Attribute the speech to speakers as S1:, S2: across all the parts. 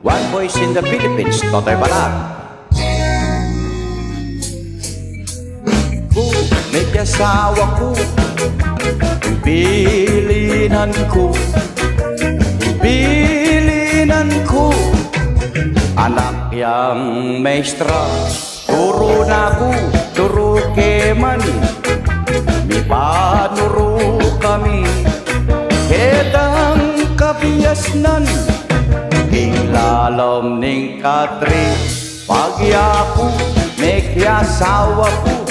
S1: One voice in the Philippines, Totoy Balag. May kasawa ko, bilinan ko, bilinan ko. Anak yang maestra, turo na ko, turo ke man. May panuro kami, ketang kabiasnan. Inglalam ning katri, pagyaku, may kasawa ko.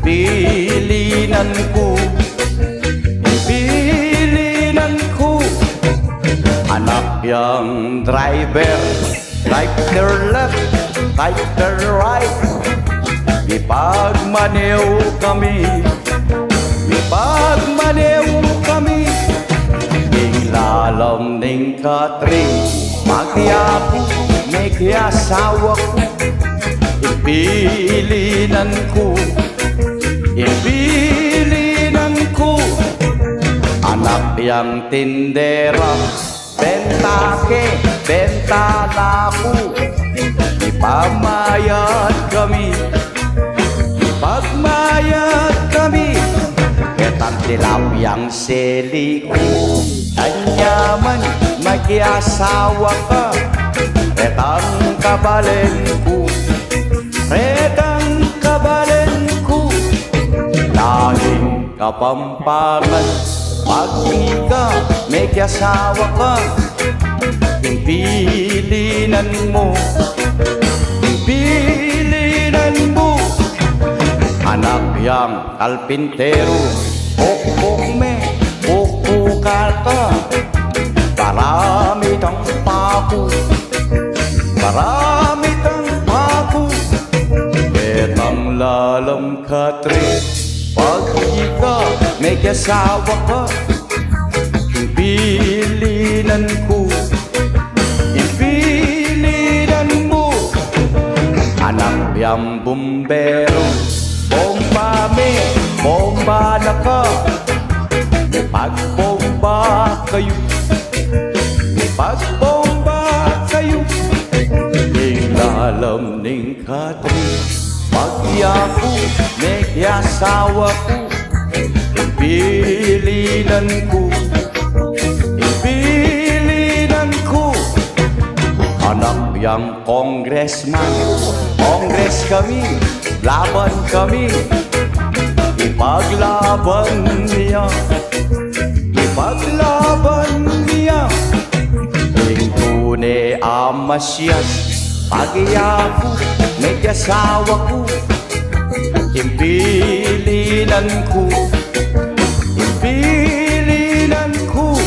S1: Bilinan ko, bilinan ko. Anak yang driver, right their left, right their right. Ipagmanew kami, ipagmanew kami. Inglalam ning katri, magyaku, may kasawa ko. Ibilinan ko, ibilinan ko. Anak yang tindera, benta ke, benta laku. Ipamayat kami, ipagmayat kami. Ketang tilapyang seli ko, anyaman mag-iasawa ka. Ketang kabalen ko, redang kabalen ko. Lahing Kapampangan, pag-ika, may kasawa ka. Bilinan mo, bilinan mo. Anak yang kalpintero, pokpok me, pokpokal ka. Marami tang pako, marami tang pako. Ketang lalam katri, pag-ika, may kasawa ka. Bilinan ko, ibilinan mo. Anak yang bumbero, bomba me, bomba na ka. May pagbomba kayo, may pagbomba kayo. Inglalam ning katri, pagyaku, may kasawa ko. Ibilinan ko, ibilinan ko. Anak yang congressman, kongres kami, laban kami. Ipaglaban niya, ipaglaban niya. Ing tune amasyas, pagyaku, may kasawa ko. Ibilinan ko, ibilinan ko.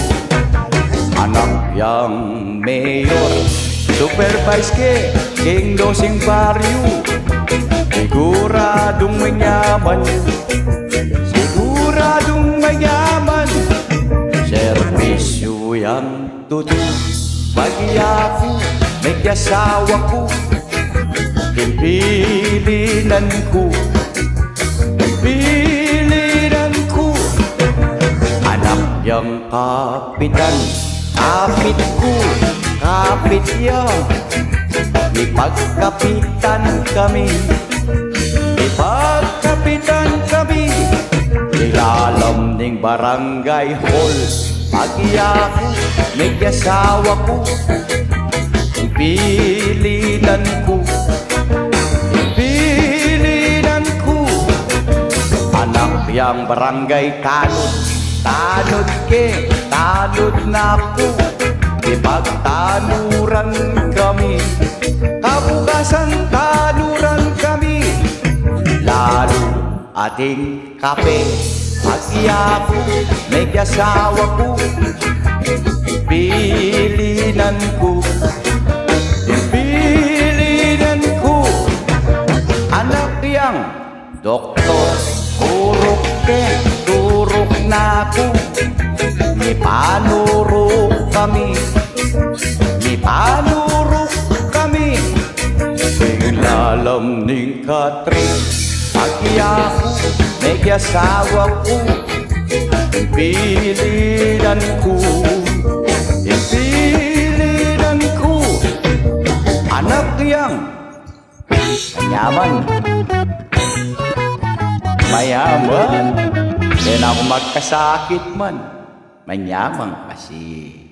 S1: Anak yang mayor, supervise ke, king dosing baryo. Siguradong mayaman, siguradong mayaman. Servisyo yang tutu, pagyaku, may kasawa ko. Ibilinan ko, ibilinan ko. Anak yang kapitan, kapit ko, kapit ya. Ipagkapitan kami, ipagkapitan kami. Ilalam ning barangay hall, pagyaku, may kasawa ko. Ibilinan ko, ibilinan ko. Anak yang barangay tanod, tanod ke, tanod na ko. Ipagtanuran kami, kabukasan tanuran kami. Lalo ating kape, pagyaku, may kasawa ko. Ibilinan ko, ibilinan ko. Anak yang doktor, turok ke, turok na ko. May panuro kami, may panuro kami. Inglalam ning katri, pagyaku, may kasawa ko. Ibilinan ko, ibilinan ko. yang manyaman. Mayaman. Yan ako magkasakit man. Manyamang kasi.